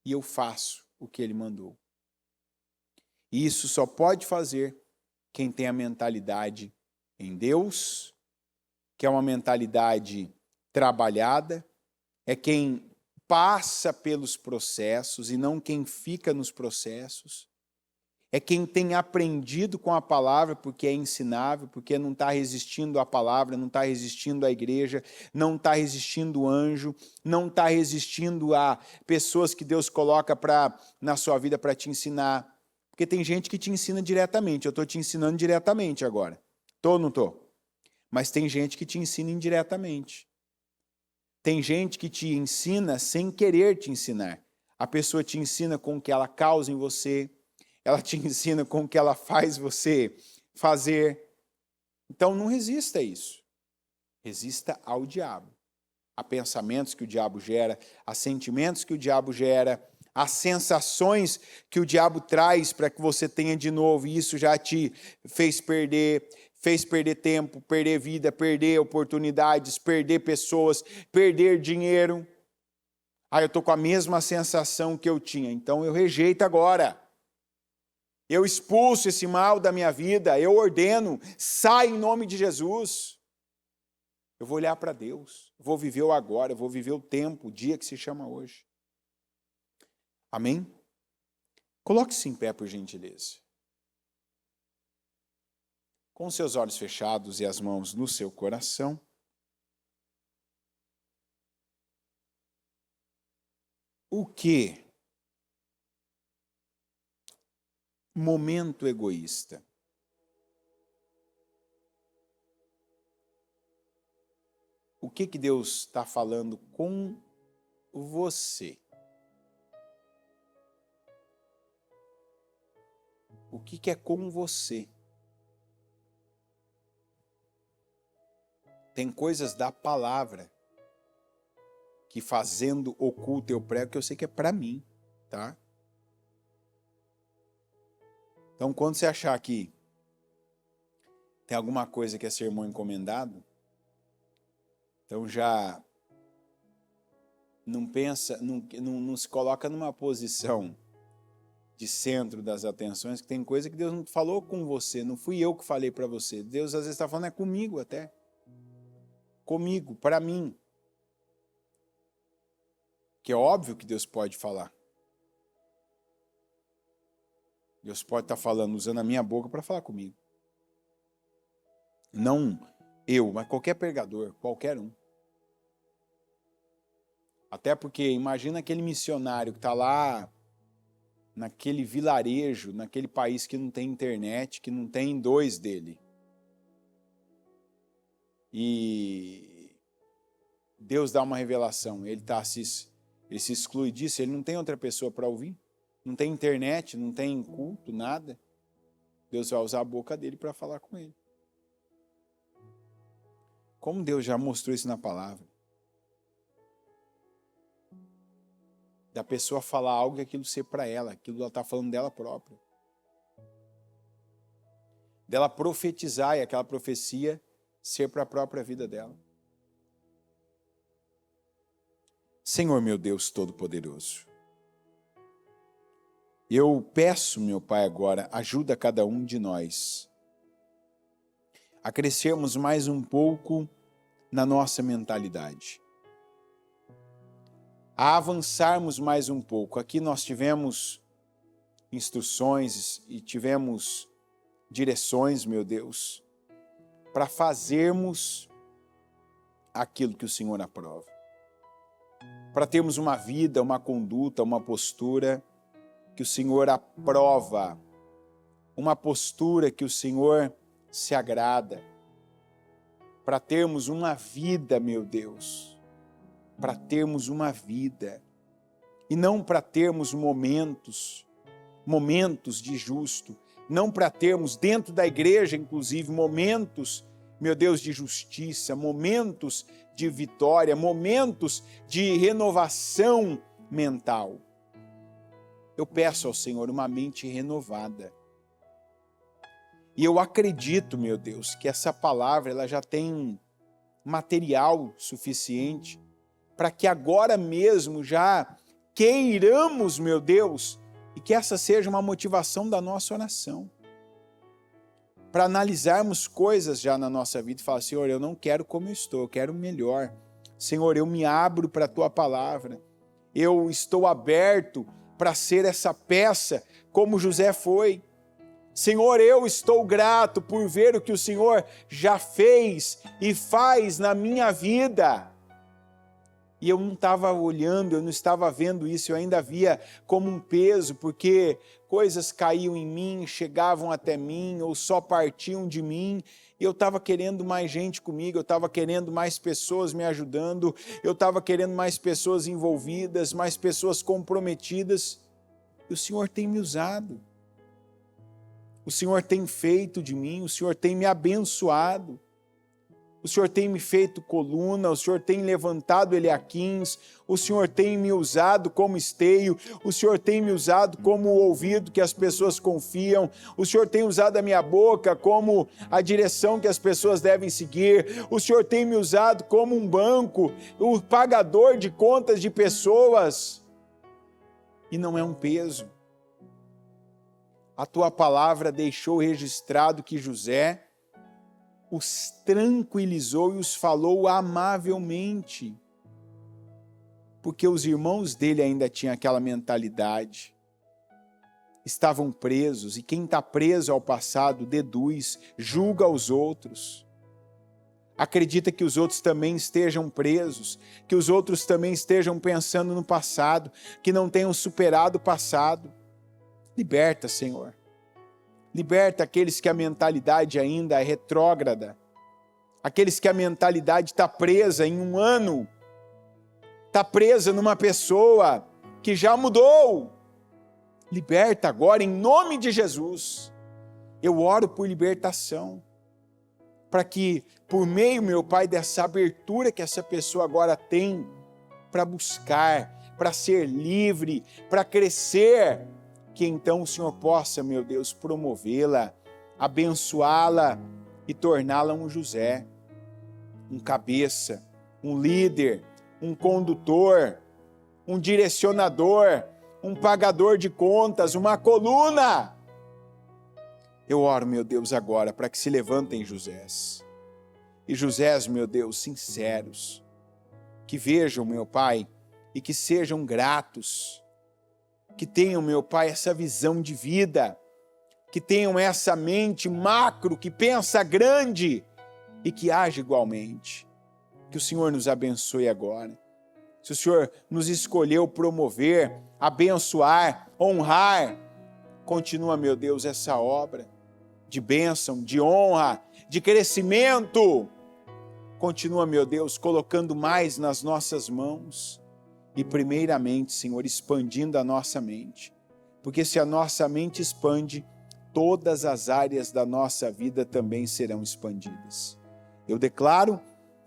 e eu faço o que Ele mandou. E isso só pode fazer quem tem a mentalidade em Deus, que é uma mentalidade trabalhada, é quem passa pelos processos e não quem fica nos processos. É quem tem aprendido com a palavra, porque é ensinável, porque não está resistindo à palavra, não está resistindo à igreja, não está resistindo ao anjo, não está resistindo a pessoas que Deus coloca na sua vida para te ensinar. Porque tem gente que te ensina diretamente, eu estou te ensinando diretamente agora. Estou ou não estou? Mas tem gente que te ensina indiretamente. Tem gente que te ensina sem querer te ensinar. A pessoa te ensina com o que ela causa em você, ela te ensina com o que ela faz você fazer. Então não resista a isso. Resista ao diabo. A pensamentos que o diabo gera, a sentimentos que o diabo gera, as sensações que o diabo traz para que você tenha de novo. E isso já te fez perder tempo, perder vida, perder oportunidades, perder pessoas, perder dinheiro. Eu estou com a mesma sensação que eu tinha, então eu rejeito agora. Eu expulso esse mal da minha vida, eu ordeno, sai em nome de Jesus. Eu vou olhar para Deus, eu vou viver o agora, eu vou viver o tempo, o dia que se chama hoje. Amém? Coloque-se em pé, por gentileza. Com seus olhos fechados e as mãos no seu coração. O que? Momento egoísta. O que Deus está falando com você? o que é com você. Tem coisas da palavra que fazendo oculto eu prego, que eu sei que é para mim, tá? Então, quando você achar que tem alguma coisa que é sermão encomendado, então já não pensa, não se coloca numa posição de centro das atenções, que tem coisa que Deus não falou com você, não fui eu que falei para você. Deus às vezes está falando comigo até. Comigo, para mim. Que é óbvio que Deus pode falar. Deus pode estar falando, usando a minha boca para falar comigo. Não eu, mas qualquer pregador, qualquer um. Até porque imagina aquele missionário que está lá naquele vilarejo, naquele país que não tem internet, que não tem dois dele. E Deus dá uma revelação, ele se exclui disso, ele não tem outra pessoa para ouvir, não tem internet, não tem culto, nada. Deus vai usar a boca dele para falar com ele. Como Deus já mostrou isso na palavra. Da pessoa falar algo e aquilo ser para ela, aquilo ela está falando dela própria. Dela profetizar e aquela profecia ser para a própria vida dela. Senhor meu Deus Todo-Poderoso, eu peço, meu Pai, agora, ajuda cada um de nós a crescermos mais um pouco na nossa mentalidade. A avançarmos mais um pouco. Aqui nós tivemos instruções e tivemos direções, meu Deus, para fazermos aquilo que o Senhor aprova. Para termos uma vida, uma conduta, uma postura que o Senhor aprova, uma postura que o Senhor se agrada. Para termos uma vida, meu Deus, para termos uma vida, e não para termos momentos de justo, não para termos dentro da igreja, inclusive, momentos, meu Deus, de justiça, momentos de vitória, momentos de renovação mental. Eu peço ao Senhor uma mente renovada. E eu acredito, meu Deus, que essa palavra ela já tem material suficiente para que agora mesmo já queiramos, meu Deus, e que essa seja uma motivação da nossa oração. Para analisarmos coisas já na nossa vida e falar, Senhor, eu não quero como eu estou, eu quero melhor. Senhor, eu me abro para a Tua palavra. Eu estou aberto para ser essa peça como José foi. Senhor, eu estou grato por ver o que o Senhor já fez e faz na minha vida. E eu não estava olhando, eu não estava vendo isso, eu ainda via como um peso, porque coisas caíam em mim, chegavam até mim, ou só partiam de mim, e eu estava querendo mais gente comigo, eu estava querendo mais pessoas me ajudando, eu estava querendo mais pessoas envolvidas, mais pessoas comprometidas, e o Senhor tem me usado, o Senhor tem feito de mim, o Senhor tem me abençoado. O Senhor tem me feito coluna, o Senhor tem levantado Eliaquins, o Senhor tem me usado como esteio, o Senhor tem me usado como o ouvido que as pessoas confiam, o Senhor tem usado a minha boca como a direção que as pessoas devem seguir, o Senhor tem me usado como um banco, o pagador de contas de pessoas, e não é um peso. A tua palavra deixou registrado que José os tranquilizou e os falou amavelmente, porque os irmãos dele ainda tinham aquela mentalidade, estavam presos, e quem está preso ao passado deduz, julga os outros, acredita que os outros também estejam presos, que os outros também estejam pensando no passado, que não tenham superado o passado. Liberta, Senhor. Liberta aqueles que a mentalidade ainda é retrógrada, aqueles que a mentalidade está presa em um ano, está presa numa pessoa que já mudou, Liberta agora, em nome de Jesus. Eu oro por libertação, para que, por meio, meu Pai, dessa abertura que essa pessoa agora tem, para buscar, para ser livre, para crescer, que então o Senhor possa, meu Deus, promovê-la, abençoá-la e torná-la um José, um cabeça, um líder, um condutor, um direcionador, um pagador de contas, uma coluna. Eu oro, meu Deus, agora para que se levantem Josés. E Josés, meu Deus, sinceros, que vejam, meu Pai, e que sejam gratos, que tenham, meu Pai, essa visão de vida, que tenham essa mente macro, que pensa grande e que age igualmente. Que o Senhor nos abençoe agora. Se o Senhor nos escolheu promover, abençoar, honrar, continua, meu Deus, essa obra de bênção, de honra, de crescimento. Continua, meu Deus, colocando mais nas nossas mãos e, primeiramente, Senhor, expandindo a nossa mente. Porque se a nossa mente expande, todas as áreas da nossa vida também serão expandidas. Eu declaro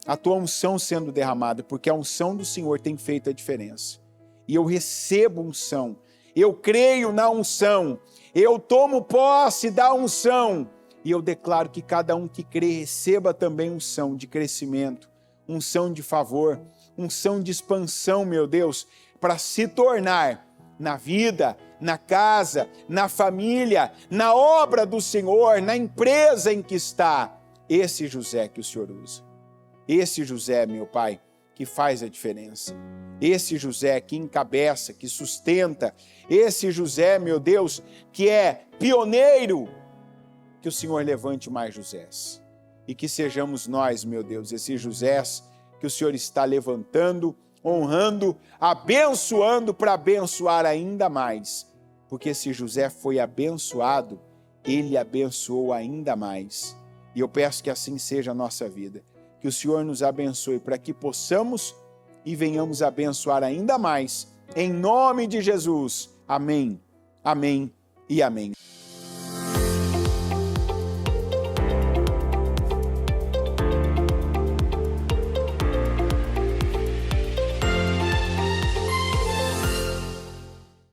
a tua unção sendo derramada, porque a unção do Senhor tem feito a diferença. E eu recebo unção, eu creio na unção, eu tomo posse da unção, e eu declaro que cada um que crê receba também unção de crescimento, unção de favor, unção de expansão, meu Deus, para se tornar na vida, na casa, na família, na obra do Senhor, na empresa em que está, esse José que o Senhor usa. Esse José, meu Pai, que faz a diferença. Esse José que encabeça, que sustenta. Esse José, meu Deus, que é pioneiro. Que o Senhor levante mais Josés. E que sejamos nós, meu Deus, esses Josés que o Senhor está levantando, honrando, abençoando para abençoar ainda mais. Porque se José foi abençoado, ele abençoou ainda mais. E eu peço que assim seja a nossa vida. Que o Senhor nos abençoe para que possamos e venhamos abençoar ainda mais. Em nome de Jesus. Amém, amém e amém.